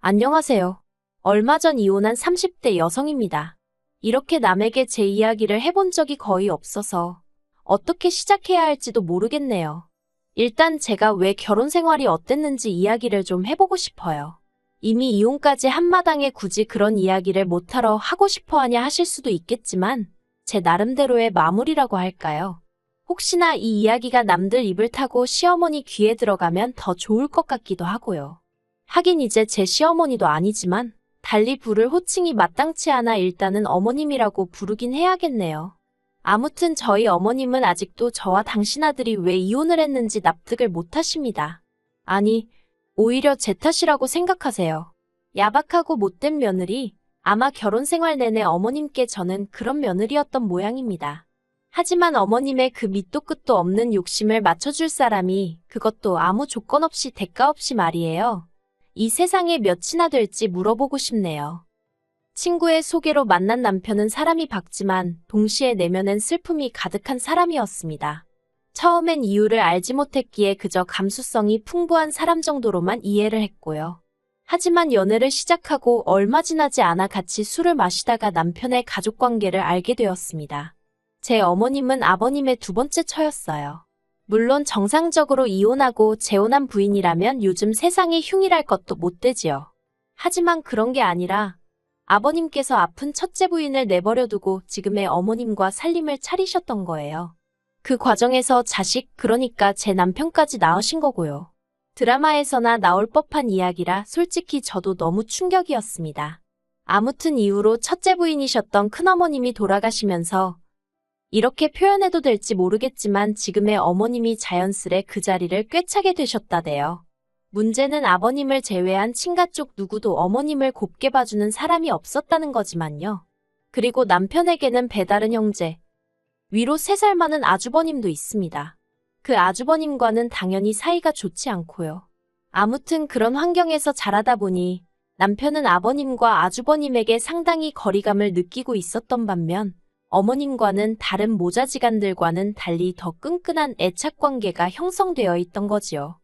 안녕하세요. 얼마 전 이혼한 30대 여성입니다. 이렇게 남에게 제 이야기를 해본 적이 거의 없어서 어떻게 시작해야 할지도 모르겠네요. 일단 제가 왜 결혼 생활이 어땠는지 이야기를 좀 해보고 싶어요. 이미 이혼까지 한마당에 굳이 그런 이야기를 못하러 하고 싶어 하냐 하실 수도 있겠지만 제 나름대로의 마무리라고 할까요? 혹시나 이 이야기가 남들 입을 타고 시어머니 귀에 들어가면 더 좋을 것 같기도 하고요. 하긴 이제 제 시어머니도 아니지만 달리 부를 호칭이 마땅치 않아 일단은 어머님이라고 부르긴 해야겠네요. 아무튼 저희 어머님은 아직도 저와 당신 아들이 왜 이혼을 했는지 납득을 못 하십니다. 아니, 오히려 제 탓이라고 생각하세요. 야박하고 못된 며느리, 아마 결혼 생활 내내 어머님께 저는 그런 며느리였던 모양입니다. 하지만 어머님의 그 밑도 끝도 없는 욕심을 맞춰줄 사람이 그것도 아무 조건 없이 대가 없이 말이에요. 이 세상에 몇이나 될지 물어보고 싶네요. 친구의 소개로 만난 남편은 사람이 밝지만 동시에 내면엔 슬픔이 가득한 사람이었습니다. 처음엔 이유를 알지 못했기에 그저 감수성이 풍부한 사람 정도로만 이해를 했고요. 하지만 연애를 시작하고 얼마 지나지 않아 같이 술을 마시다가 남편의 가족관계를 알게 되었습니다. 제 어머님은 아버님의 두 번째 처였어요. 물론 정상적으로 이혼하고 재혼한 부인이라면 요즘 세상에 흉이랄 것도 못 되지요. 하지만 그런 게 아니라 아버님께서 아픈 첫째 부인을 내버려두고 지금의 어머님과 살림을 차리셨던 거예요. 그 과정에서 자식, 그러니까 제 남편까지 낳으신 거고요. 드라마에서나 나올 법한 이야기라 솔직히 저도 너무 충격이었습니다. 아무튼 이후로 첫째 부인이셨던 큰어머님이 돌아가시면서 이렇게 표현해도 될지 모르겠지만 지금의 어머님이 자연스레 그 자리를 꿰차게 되셨다대요. 문제는 아버님을 제외한 친가 쪽 누구도 어머님을 곱게 봐주는 사람이 없었다는 거지만요. 그리고 남편에게는 배다른 형제, 위로 3살 많은 아주버님도 있습니다. 그 아주버님과는 당연히 사이가 좋지 않고요. 아무튼 그런 환경에서 자라다 보니 남편은 아버님과 아주버님에게 상당히 거리감을 느끼고 있었던 반면 어머님과는 다른 모자지간들과는 달리 더 끈끈한 애착관계가 형성되어 있던 거지요.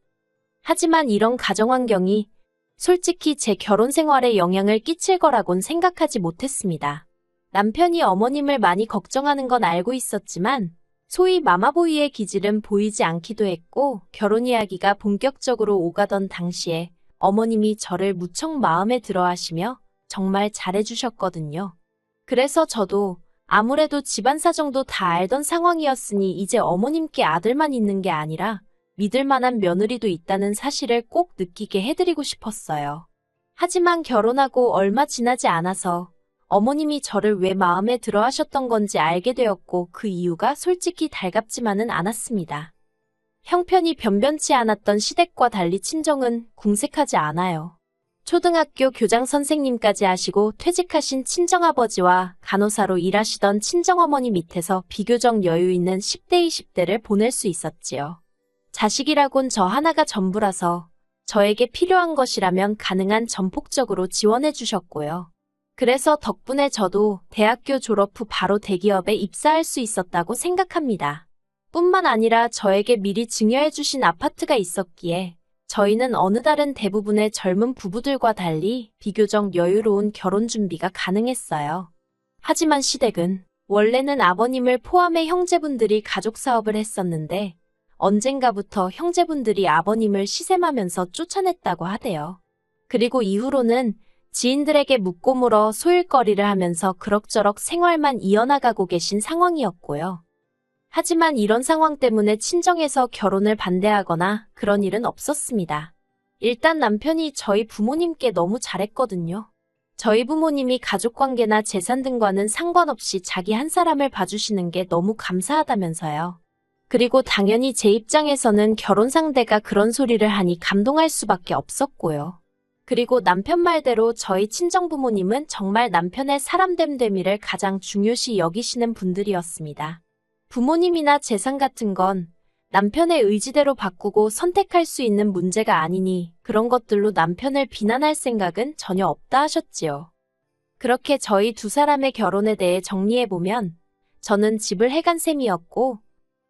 하지만 이런 가정환경이 솔직히 제 결혼 생활에 영향을 끼칠 거라곤 생각하지 못했습니다. 남편이 어머님을 많이 걱정하는 건 알고 있었지만 소위 마마보이의 기질은 보이지 않기도 했고 결혼 이야기가 본격적으로 오가던 당시에 어머님이 저를 무척 마음에 들어 하시며 정말 잘해주셨거든요. 그래서 저도 아무래도 집안 사정도 다 알던 상황이었으니 이제 어머님께 아들만 있는 게 아니라 믿을 만한 며느리도 있다는 사실을 꼭 느끼게 해드리고 싶었어요. 하지만 결혼하고 얼마 지나지 않아서 어머님이 저를 왜 마음에 들어 하셨던 건지 알게 되었고 그 이유가 솔직히 달갑지만은 않았습니다. 형편이 변변치 않았던 시댁과 달리 친정은 궁색하지 않아요. 초등학교 교장 선생님까지 하시고 퇴직하신 친정아버지와 간호사로 일하시던 친정어머니 밑에서 비교적 여유 있는 10대, 20대를 보낼 수 있었지요. 자식이라곤 저 하나가 전부라서 저에게 필요한 것이라면 가능한 전폭적으로 지원해 주셨고요. 그래서 덕분에 저도 대학교 졸업 후 바로 대기업에 입사할 수 있었다고 생각합니다. 뿐만 아니라 저에게 미리 증여해 주신 아파트가 있었기에 저희는 어느 다른 대부분의 젊은 부부들과 달리 비교적 여유로운 결혼 준비가 가능했어요. 하지만 시댁은 원래는 아버님을 포함해 형제분들이 가족 사업을 했었는데 언젠가부터 형제분들이 아버님을 시샘하면서 쫓아냈다고 하대요. 그리고 이후로는 지인들에게 묻고 물어 소일거리를 하면서 그럭저럭 생활만 이어나가고 계신 상황이었고요. 하지만 이런 상황 때문에 친정에서 결혼을 반대하거나 그런 일은 없었습니다. 일단 남편이 저희 부모님께 너무 잘했거든요. 저희 부모님이 가족관계나 재산 등과는 상관없이 자기 한 사람을 봐주시는 게 너무 감사하다면서요. 그리고 당연히 제 입장에서는 결혼 상대가 그런 소리를 하니 감동할 수밖에 없었고요. 그리고 남편 말대로 저희 친정부모님은 정말 남편의 사람됨됨이를 가장 중요시 여기시는 분들이었습니다. 부모님이나 재산 같은 건 남편의 의지대로 바꾸고 선택할 수 있는 문제가 아니니 그런 것들로 남편을 비난할 생각은 전혀 없다 하셨지요. 그렇게 저희 두 사람의 결혼에 대해 정리해보면 저는 집을 해간 셈이었고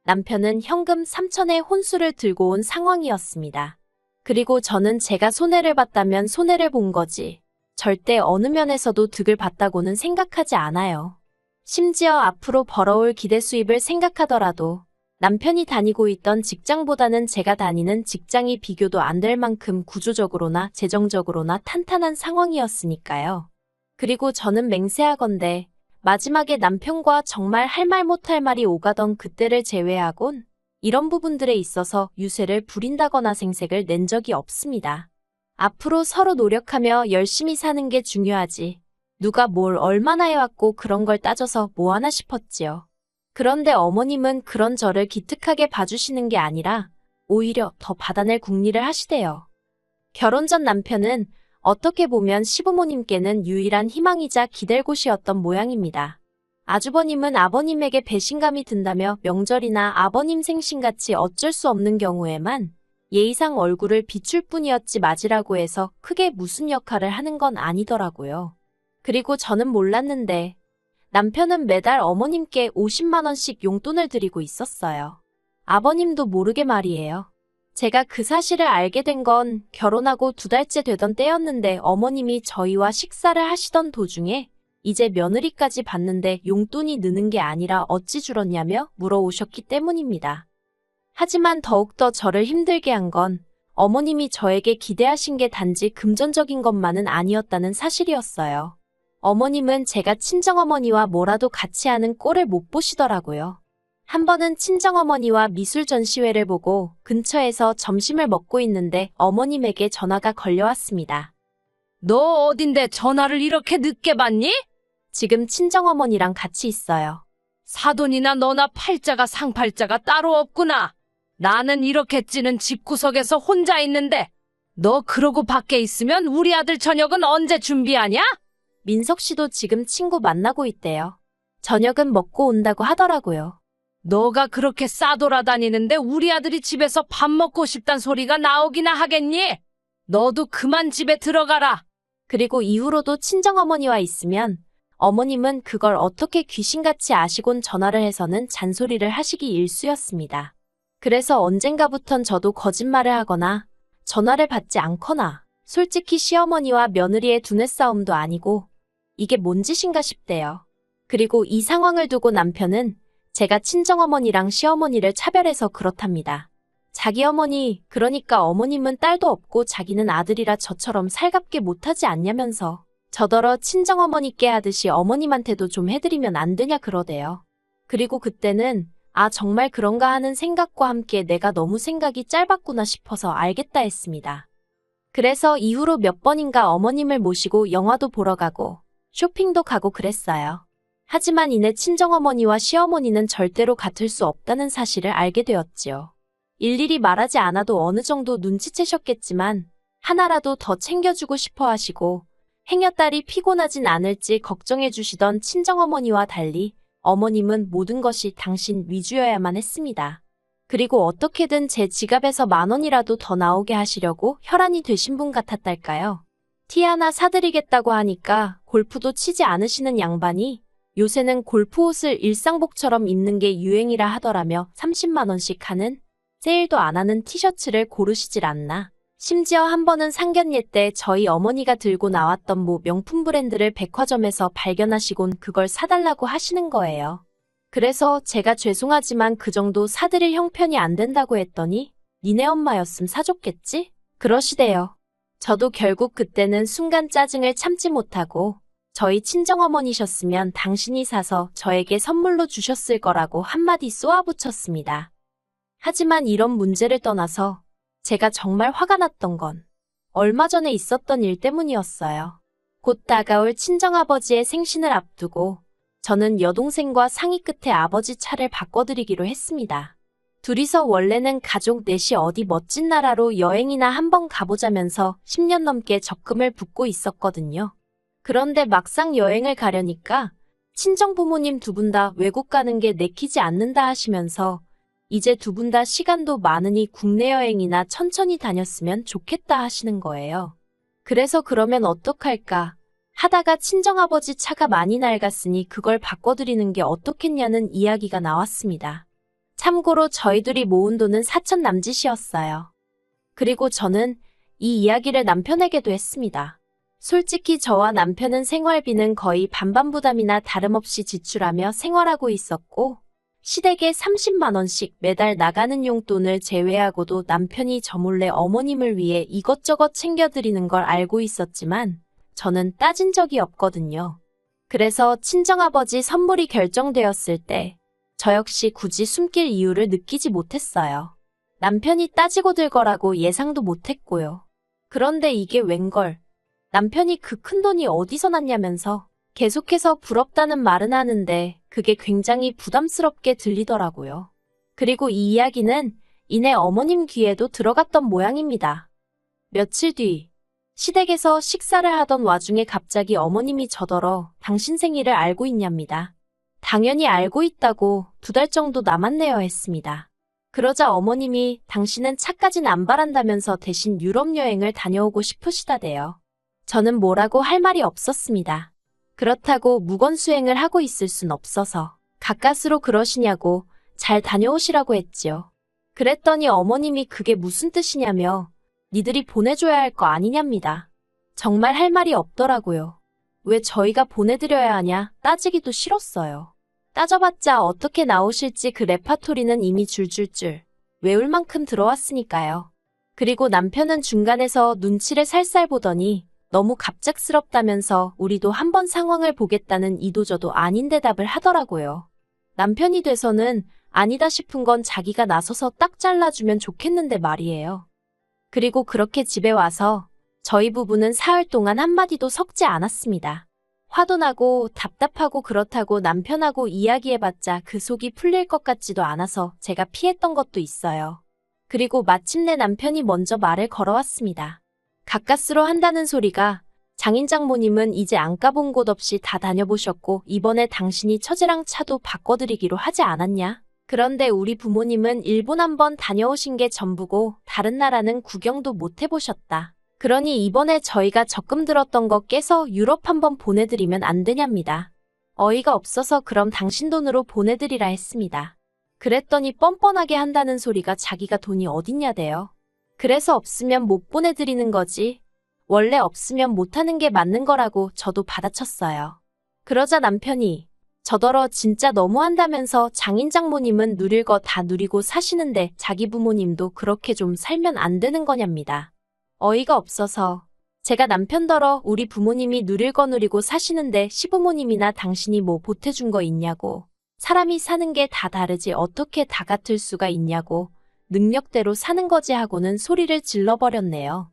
남편은 현금 3천의 혼수를 들고 온 상황이었습니다. 그리고 저는 제가 손해를 봤다면 손해를 본 거지. 절대 어느 면에서도 득을 봤다고는 생각하지 않아요. 심지어 앞으로 벌어올 기대 수입을 생각하더라도 남편이 다니고 있던 직장보다는 제가 다니는 직장이 비교도 안 될 만큼 구조적으로나 재정적으로나 탄탄한 상황이었으니까요. 그리고 저는 맹세하건대 마지막에 남편과 정말 할 말 못할 말이 오가던 그때를 제외하곤 이런 부분들에 있어서 유세를 부린다거나 생색을 낸 적이 없습니다. 앞으로 서로 노력하며 열심히 사는 게 중요하지. 누가 뭘 얼마나 해왔고 그런 걸 따져서 뭐하나 싶었지요. 그런데 어머님은 그런 저를 기특하게 봐주시는 게 아니라 오히려 더 받아낼 궁리를 하시대요. 결혼 전 남편은 어떻게 보면 시부모님께는 유일한 희망이자 기댈 곳이었던 모양입니다. 아주버님은 아버님에게 배신감이 든다며 명절이나 아버님 생신같이 어쩔 수 없는 경우에만 예의상 얼굴을 비출 뿐이었지 맞으라고 해서 크게 무슨 역할을 하는 건 아니더라고요. 그리고 저는 몰랐는데 남편은 매달 어머님께 50만 원씩 용돈을 드리고 있었어요. 아버님도 모르게 말이에요. 제가 그 사실을 알게 된 건 결혼하고 2달째 되던 때였는데 어머님이 저희와 식사를 하시던 도중에 이제 며느리까지 받는데 용돈이 느는 게 아니라 어찌 줄었냐며 물어오셨기 때문입니다. 하지만 더욱더 저를 힘들게 한 건 어머님이 저에게 기대하신 게 단지 금전적인 것만은 아니었다는 사실이었어요. 어머님은 제가 친정어머니와 뭐라도 같이 하는 꼴을 못 보시더라고요. 한 번은 친정어머니와 미술 전시회를 보고 근처에서 점심을 먹고 있는데 어머님에게 전화가 걸려왔습니다. 너 어딘데 전화를 이렇게 늦게 받니? 지금 친정어머니랑 같이 있어요. 사돈이나 너나 팔자가 상팔자가 따로 없구나. 나는 이렇게 찌는 집구석에서 혼자 있는데 너 그러고 밖에 있으면 우리 아들 저녁은 언제 준비하냐? 민석 씨도 지금 친구 만나고 있대요. 저녁은 먹고 온다고 하더라고요. 너가 그렇게 싸돌아다니는데 우리 아들이 집에서 밥 먹고 싶단 소리가 나오기나 하겠니? 너도 그만 집에 들어가라. 그리고 이후로도 친정어머니와 있으면 어머님은 그걸 어떻게 귀신같이 아시곤 전화를 해서는 잔소리를 하시기 일쑤였습니다. 그래서 언젠가부턴 저도 거짓말을 하거나 전화를 받지 않거나 솔직히 시어머니와 며느리의 두뇌 싸움도 아니고 이게 뭔 짓인가 싶대요. 그리고 이 상황을 두고 남편은 제가 친정어머니랑 시어머니를 차별해서 그렇답니다. 자기 어머니, 그러니까 어머님은 딸도 없고 자기는 아들이라 저처럼 살갑게 못하지 않냐면서 저더러 친정어머니께 하듯이 어머님한테도 좀 해드리면 안 되냐 그러대요. 그리고 그때는 아 정말 그런가 하는 생각과 함께 내가 너무 생각이 짧았구나 싶어서 알겠다 했습니다. 그래서 이후로 몇 번인가 어머님을 모시고 영화도 보러 가고 쇼핑도 가고 그랬어요. 하지만 이내 친정어머니와 시어머니는 절대로 같을 수 없다는 사실을 알게 되었지요. 일일이 말하지 않아도 어느 정도 눈치채셨겠지만 하나라도 더 챙겨주고 싶어 하시고 행여딸이 피곤하진 않을지 걱정해 주시던 친정어머니와 달리 어머님은 모든 것이 당신 위주여야만 했습니다. 그리고 어떻게든 제 지갑에서 10,000원이라도 더 나오게 하시려고 혈안이 되신 분 같았달까요. 티 하나 사드리겠다고 하니까 골프도 치지 않으시는 양반이 요새는 골프 옷을 일상복처럼 입는 게 유행이라 하더라며 30만 원씩 하는 세일도 안 하는 티셔츠를 고르시질 않나. 심지어 한 번은 상견례 때 저희 어머니가 들고 나왔던 모 명품 브랜드를 백화점에서 발견하시곤 그걸 사달라고 하시는 거예요. 그래서 제가 죄송하지만 그 정도 사드릴 형편이 안 된다고 했더니 니네 엄마였음 사줬겠지? 그러시대요. 저도 결국 그때는 순간 짜증을 참지 못하고 저희 친정어머니셨으면 당신이 사서 저에게 선물로 주셨을 거라고 한마디 쏘아붙였습니다. 하지만 이런 문제를 떠나서 제가 정말 화가 났던 건 얼마 전에 있었던 일 때문이었어요. 곧 다가올 친정아버지의 생신을 앞두고 저는 여동생과 상의 끝에 아버지 차를 바꿔드리기로 했습니다. 둘이서 원래는 가족 넷이 어디 멋진 나라로 여행이나 한번 가보자면서 10년 넘게 적금을 붓고 있었거든요. 그런데 막상 여행을 가려니까 친정부모님 두 분 다 외국 가는 게 내키지 않는다 하시면서 이제 두 분 다 시간도 많으니 국내 여행이나 천천히 다녔으면 좋겠다 하시는 거예요. 그래서 그러면 어떡할까 하다가 친정아버지 차가 많이 낡았으니 그걸 바꿔드리는 게 어떻겠냐는 이야기가 나왔습니다. 참고로 저희들이 모은 돈은 4천 남짓이었어요. 그리고 저는 이 이야기를 남편에게도 했습니다. 솔직히 저와 남편은 생활비는 거의 반반 부담이나 다름없이 지출하며 생활하고 있었고, 시댁에 30만 원씩 매달 나가는 용돈을 제외하고도 남편이 저 몰래 어머님을 위해 이것저것 챙겨드리는 걸 알고 있었지만 저는 따진 적이 없거든요. 그래서 친정아버지 선물이 결정되었을 때 저 역시 굳이 숨길 이유를 느끼지 못했어요. 남편이 따지고 들 거라고 예상도 못했고요. 그런데 이게 웬걸. 남편이 그 큰돈이 어디서 났냐면서 계속해서 부럽다는 말은 하는데 그게 굉장히 부담스럽게 들리더라고요. 그리고 이 이야기는 이내 어머님 귀에도 들어갔던 모양입니다. 며칠 뒤 시댁에서 식사를 하던 와중에 갑자기 어머님이 저더러 당신 생일을 알고 있냐입니다. 당연히 알고 있다고 2달 정도 남았네요 했습니다. 그러자 어머님이 당신은 차까진 안 바란다면서 대신 유럽 여행을 다녀오고 싶으시다대요. 저는 뭐라고 할 말이 없었습니다. 그렇다고 무건수행을 하고 있을 순 없어서 가까스로 그러시냐고 잘 다녀오시라고 했지요. 그랬더니 어머님이 그게 무슨 뜻이냐며 니들이 보내줘야 할 거 아니냐입니다. 정말 할 말이 없더라고요. 왜 저희가 보내드려야 하냐 따지기도 싫었어요. 따져봤자 어떻게 나오실지 그 레파토리는 이미 줄줄줄 외울 만큼 들어왔으니까요. 그리고 남편은 중간에서 눈치를 살살 보더니 너무 갑작스럽다면서 우리도 한번 상황을 보겠다는 이도저도 아닌 대답을 하더라고요. 남편이 돼서는 아니다 싶은 건 자기가 나서서 딱 잘라주면 좋겠는데 말이에요. 그리고 그렇게 집에 와서 저희 부부는 사흘 동안 한마디도 섞지 않았습니다. 화도 나고 답답하고 그렇다고 남편하고 이야기해봤자 그 속이 풀릴 것 같지도 않아서 제가 피했던 것도 있어요. 그리고 마침내 남편이 먼저 말을 걸어왔습니다. 가까스로 한다는 소리가 장인 장모님은 이제 안 가본 곳 없이 다 다녀보셨고 이번에 당신이 처제랑 차도 바꿔드리기로 하지 않았냐? 그런데 우리 부모님은 일본 한번 다녀오신 게 전부고 다른 나라는 구경도 못 해보셨다. 그러니 이번에 저희가 적금 들었던 거 깨서 유럽 한번 보내드리면 안 되냐입니다. 어이가 없어서 그럼 당신 돈으로 보내드리라 했습니다. 그랬더니 뻔뻔하게 한다는 소리가 자기가 돈이 어딨냐대요. 그래서 없으면 못 보내드리는 거지. 원래 없으면 못하는 게 맞는 거라고 저도 받아쳤어요. 그러자 남편이 저더러 진짜 너무한다면서 장인 장모님은 누릴 거 다 누리고 사시는데 자기 부모님도 그렇게 좀 살면 안 되는 거냐입니다. 어이가 없어서 제가 남편더러 우리 부모님이 누릴 거 누리고 사시는데 시부모님이나 당신이 뭐 보태준 거 있냐고. 사람이 사는 게 다 다르지 어떻게 다 같을 수가 있냐고. 능력대로 사는 거지 하고는 소리를 질러버렸네요.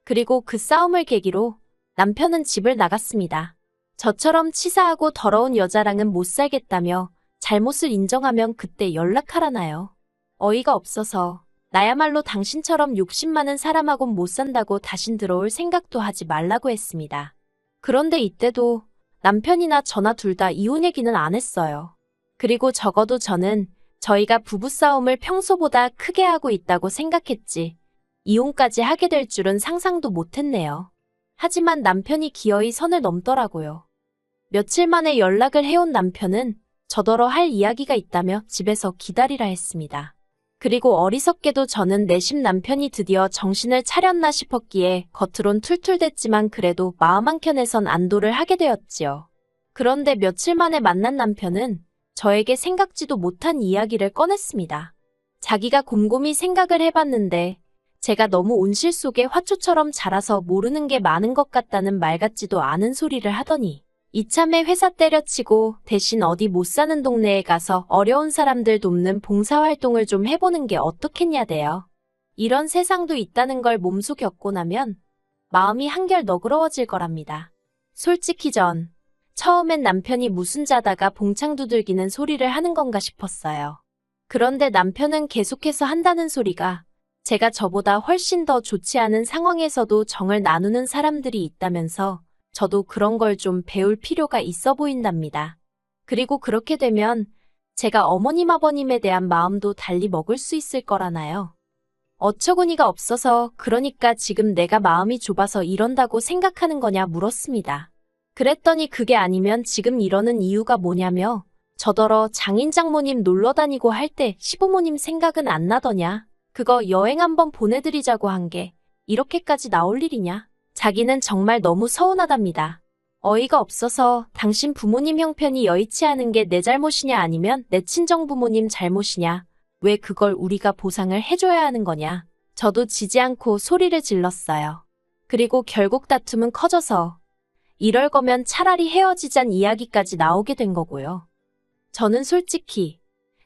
그리고 그 싸움을 계기로 남편은 집을 나갔습니다. 저처럼 치사하고 더러운 여자랑은 못 살겠다며 잘못을 인정하면 그때 연락하라나요. 어이가 없어서 나야말로 당신처럼 욕심 많은 사람하곤 못 산다고 다신 들어올 생각도 하지 말라고 했습니다. 그런데 이때도 남편이나 저나 둘 다 이혼 얘기는 안 했어요. 그리고 적어도 저는 저희가 부부싸움을 평소보다 크게 하고 있다고 생각했지 이혼까지 하게 될 줄은 상상도 못했네요. 하지만 남편이 기어이 선을 넘더라고요. 며칠 만에 연락을 해온 남편은 저더러 할 이야기가 있다며 집에서 기다리라 했습니다. 그리고 어리석게도 저는 내심 남편이 드디어 정신을 차렸나 싶었기에 겉으론 툴툴댔지만 그래도 마음 한켠에선 안도를 하게 되었지요. 그런데 며칠 만에 만난 남편은 저에게 생각지도 못한 이야기를 꺼냈습니다. 자기가 곰곰이 생각을 해봤는데 제가 너무 온실 속의 화초처럼 자라서 모르는 게 많은 것 같다는 말 같지도 않은 소리를 하더니 이참에 회사 때려치고 대신 어디 못 사는 동네에 가서 어려운 사람들 돕는 봉사활동을 좀 해보는 게 어떻겠냐대요. 이런 세상도 있다는 걸 몸소 겪고 나면 마음이 한결 너그러워질 거랍니다. 솔직히 처음엔 남편이 무슨 자다가 봉창 두들기는 소리를 하는 건가 싶었어요. 그런데 남편은 계속해서 한다는 소리가 제가 저보다 훨씬 더 좋지 않은 상황에서도 정을 나누는 사람들이 있다면서 저도 그런 걸 좀 배울 필요가 있어 보인답니다. 그리고 그렇게 되면 제가 어머님 아버님에 대한 마음도 달리 먹을 수 있을 거라나요. 어처구니가 없어서 그러니까 지금 내가 마음이 좁아서 이런다고 생각하는 거냐 물었습니다. 그랬더니 그게 아니면 지금 이러는 이유가 뭐냐며 저더러 장인 장모님 놀러 다니고 할 때 시부모님 생각은 안 나더냐. 그거 여행 한번 보내드리자고 한 게 이렇게까지 나올 일이냐? 자기는 정말 너무 서운하답니다. 어이가 없어서 당신 부모님 형편이 여의치 않은 게 내 잘못이냐 아니면 내 친정 부모님 잘못이냐? 왜 그걸 우리가 보상을 해줘야 하는 거냐? 저도 지지 않고 소리를 질렀어요. 그리고 결국 다툼은 커져서 이럴 거면 차라리 헤어지잔 이야기까지 나오게 된 거고요. 저는 솔직히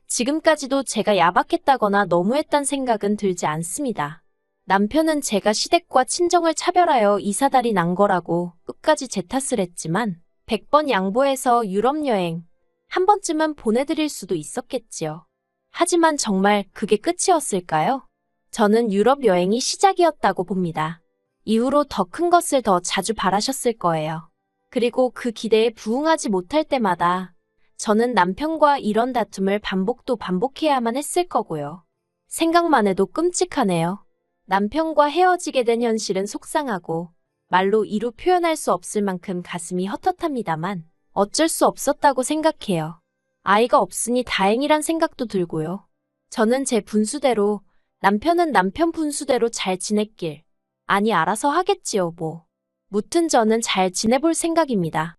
지금까지도 제가 야박했다거나 너무했단 생각은 들지 않습니다. 남편은 제가 시댁과 친정을 차별하여 이사달이 난 거라고 끝까지 제 탓을 했지만 100번 양보해서 유럽 여행 한 번쯤은 보내드릴 수도 있었겠지요. 하지만 정말 그게 끝이었을까요? 저는 유럽 여행이 시작이었다고 봅니다. 이후로 더 큰 것을 더 자주 바라셨을 거예요. 그리고 그 기대에 부응하지 못할 때마다 저는 남편과 이런 다툼을 반복도 반복해야만 했을 거고요. 생각만 해도 끔찍하네요. 남편과 헤어지게 된 현실은 속상하고 말로 이루 표현할 수 없을 만큼 가슴이 헛헛합니다만 어쩔 수 없었다고 생각해요. 아이가 없으니 다행이란 생각도 들고요. 저는 제 분수대로, 남편은 남편 분수대로 잘 지냈길. 아니 알아서 하겠지요 뭐. 무튼 저는 잘 지내볼 생각입니다.